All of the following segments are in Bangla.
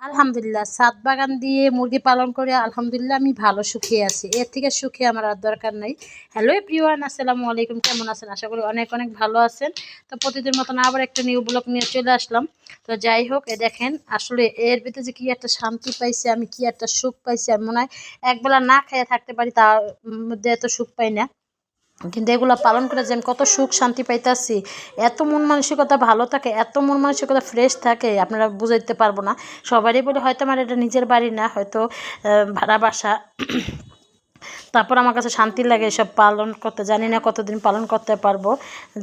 আলহামদুলিল্লাহ, ছাদ বাগান দিয়ে মুরগি পালন করে আলহামদুলিল্লাহ আমি ভালো সুখী আছি। এর থেকে সুখী আমার আর দরকার নাই। হ্যালো এভরিওয়ান, আসসালামু আলাইকুম। কেমন আছেন? আশা করি অনেক অনেক ভালো আছেন। তো প্রতিদিন মতন আবার একটা নিউ ব্লগ নিয়ে চলে আসলাম। তো যাই হোক, দেখেন আসলে এর ভিতরে যে কি একটা শান্তি পাইছি আমি, কি একটা সুখ পাইছি, আমি মনে হয় একবেলা না খেয়ে থাকতে পারি, তার মধ্যে এত সুখ পাই না। কিন্তু এগুলো পালন করে যে আমি কত সুখ শান্তি পাইতাছি, এত মন মানসিকতা ভালো থাকে, এত মন মানসিকতা ফ্রেশ থাকে, আপনারা বুঝাইতে পারবো না। সবারই বলে হয়তো আমার এটা নিজের বাড়ি না, হয়তো ভাড়া বাসা, তারপর আমার কাছে শান্তি লাগে এসব পালন করতে। জানি না কতদিন পালন করতে পারবো,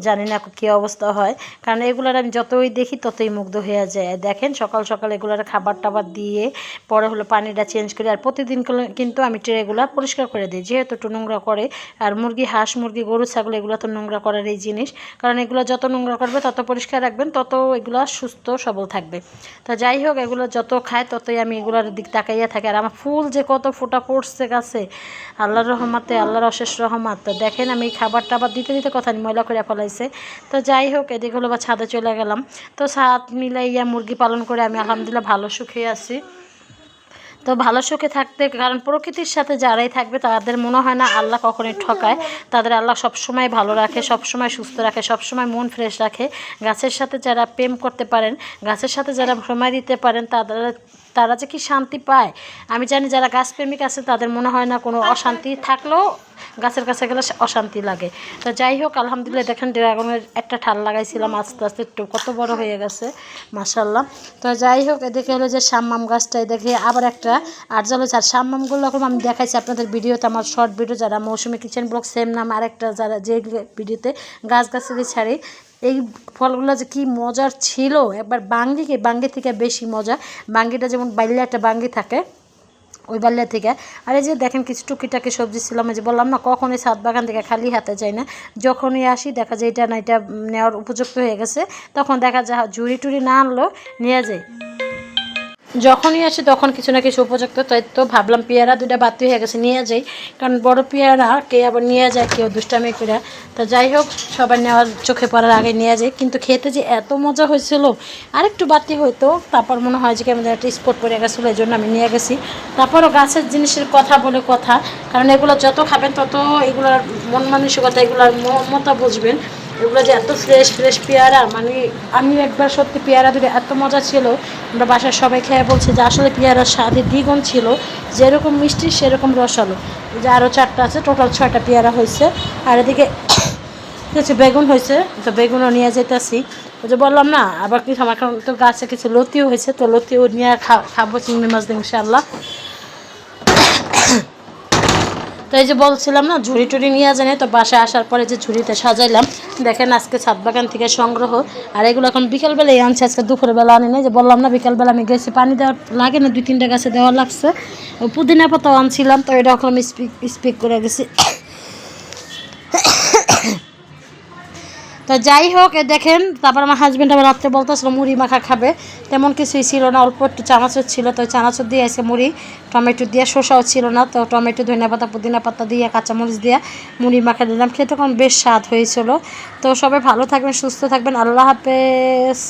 জানি না কী অবস্থা হয়, কারণ এগুলার আমি যতই দেখি ততই মুগ্ধ হয়ে যায়। দেখেন সকাল সকাল এগুলার খাবার টাবার দিয়ে পরে হলো পানিটা চেঞ্জ করি, আর প্রতিদিন কিন্তু আমি ট্রেগুলো পরিষ্কার করে দিই, যেহেতু একটু নোংরা করে। আর মুরগি, হাঁস মুরগি, গরু ছাগল এগুলো তো নোংরা করার এই জিনিস, কারণ এগুলো যত নোংরা করবে তত পরিষ্কার রাখবেন, তত এগুলো সুস্থ সবল থাকবে। তো যাই হোক, এগুলো যত খায় ততই আমি এগুলোর দিক তাকাইয়া থাকি। আর আমার ফুল যে কত ফোটা পড়ছে গাছে, আল্লাহর রহমতে, আল্লাহর অশেষ রহমত। তো দেখেন আমি খাবার টাবার দিতে দিতে কথা ময়লা করে ফেলাইছে। তো যাই হোক, এদিকে হলো বা ছাদে চলে গেলাম। তো ছাদ মিলাইয়া মুরগি পালন করে আমি আলহামদুলিল্লাহ ভালো সুখে আছি। তো ভালো সুখে থাকতে, কারণ প্রকৃতির সাথে যারাই থাকবে তাদের মনে হয় না আল্লাহ কখনোই ঠকায়, তাদের আল্লাহ সবসময় ভালো রাখে, সবসময় সুস্থ রাখে, সবসময় মন ফ্রেশ রাখে। গাছের সাথে যারা প্রেম করতে পারেন, গাছের সাথে যারা সময় দিতে পারেন, তারা যে কি শান্তি পায় আমি জানি। যারা গাছপ্রেমিক আছে তাদের মনে হয় না কোনো অশান্তি থাকলেও গাছের কাছে গেলে অশান্তি লাগে। তো যাই হোক, আলহামদুলিল্লাহ দেখেন ড্রাগনের একটা ঠাল লাগাইছিলাম, আস্তে আস্তে একটু কত বড় হয়ে গেছে মাশাআল্লাহ। তো যাই হোক, এদিকে হলো যে সাম্মাম গাছটাই দেখে আবার একটা আরজাল হয়েছে। আর সাম্মামগুলো এখন আমি দেখাইছি আপনাদের ভিডিওতে, আমার শর্ট ভিডিও, যারা মৌসুমী কিচেন ব্লগ সেম নাম আরেকটা, যারা যে ভিডিওতে গাছগাছালি ছাড়ি, এই ফলগুলো যে কি মজার ছিল, একবার বাঙ্গি থেকে বেশি মজা। বাঙ্গিটা যেমন বাইলে একটা বাঙ্গি থাকে, ওই বাল্যা থেকে। আর এই যে দেখেন কিছু টুকিটাকি সবজি ছিলাম, যে বললাম না কখনই ছাদ বাগান থেকে খালি হাতে যাই না। যখনই আসি দেখা যায় এটা না এটা নেওয়ার উপযুক্ত হয়ে গেছে, তখন দেখা যায় ঝুড়ি টুড়ি না আনলেও নিয়ে যায়। যখনই আসি তখন কিছু না কিছু উপযুক্ত, তাই তো ভাবলাম পেয়ারা দুইটা বাতি হয়ে গেছে নিয়ে যাই, কারণ বড় পেয়ারা কে আবার নিয়ে যায়, কেউ দুষ্টামি করে। তো যাই হোক, সবাই নেওয়ার চোখে পড়ার আগে নিয়ে যাই। কিন্তু খেতে যে এত মজা হয়েছিল, আরেকটু বাতি হইতো, তারপর মনে হয় যে কেমন একটা স্পট পড়ে গেছিলো, এই জন্য আমি নিয়ে গেছি। তারপরও গাছের জিনিসের কথা বলে কথা, কারণ এগুলো যত খাবেন তত এগুলোর মন মানসিকতা, এগুলোর মমতা বুঝবেন। এগুলো যে এত ফ্রেশ ফ্রেশ পেয়ারা, মানে আমি একবার সত্যি পেয়ারা ধরে এত মজা ছিল, আমরা বাসার সবাই খেয়ে বলছি যে আসলে পেয়ারার স্বাদে দ্বিগুণ ছিল, যেরকম মিষ্টি সেরকম রসালো। যে আরও 4টা আছে, টোটাল 6টা পেয়ারা হয়েছে। আর এদিকে কিছু বেগুন হয়েছে, তো বেগুনও নিয়ে যেতেছি। ওই যে বললাম না, আবার কিছু আমার এখন তো গাছে কিছু লতিও হয়েছে, তো লতিও নিয়ে খাবো চিংড়ি মাছ দিয়ে ইনশাআল্লাহ। তো এই যে বলছিলাম না ঝুড়ি টুড়ি নিয়ে জানি, তো বাসায় আসার পরে যে ঝুড়িতে সাজাইলাম, দেখেন আজকে ছাদ বাগান থেকে সংগ্রহ। আর এগুলো এখন বিকেলবেলায় আনছে, আজকে দুপুরবেলা আনি নাই। যে বললাম না বিকেলবেলা আমি গেছি, পানি দেওয়া লাগে না, 2-3টা গাছে দেওয়া লাগছে। পুদিনা পাতাও আনছিলাম, তো এটা এখন আমি স্পিক করে গেছি। তো যাই হোক, দেখেন তারপর আমার হাজব্যান্ড আবার রাত্রে বলতেছিল মুড়ি মাখা খাবে, তেমন কিছুই ছিল না, অল্প একটু চানাচুর ছিল, তো চানাচুর দিয়ে আজকে মুড়ি, টমেটো দিয়ে, শসাও ছিল না, তো টমেটো, ধনিয়া পাতা, পুদিনা পাতা দিয়ে, কাঁচামরিচ দিয়ে মুড়ি মাখা দিলাম। খেতে তখন বেশ স্বাদ হয়েছিল। তো সবাই ভালো থাকবেন, সুস্থ থাকবেন, আল্লাহ হাফেজ।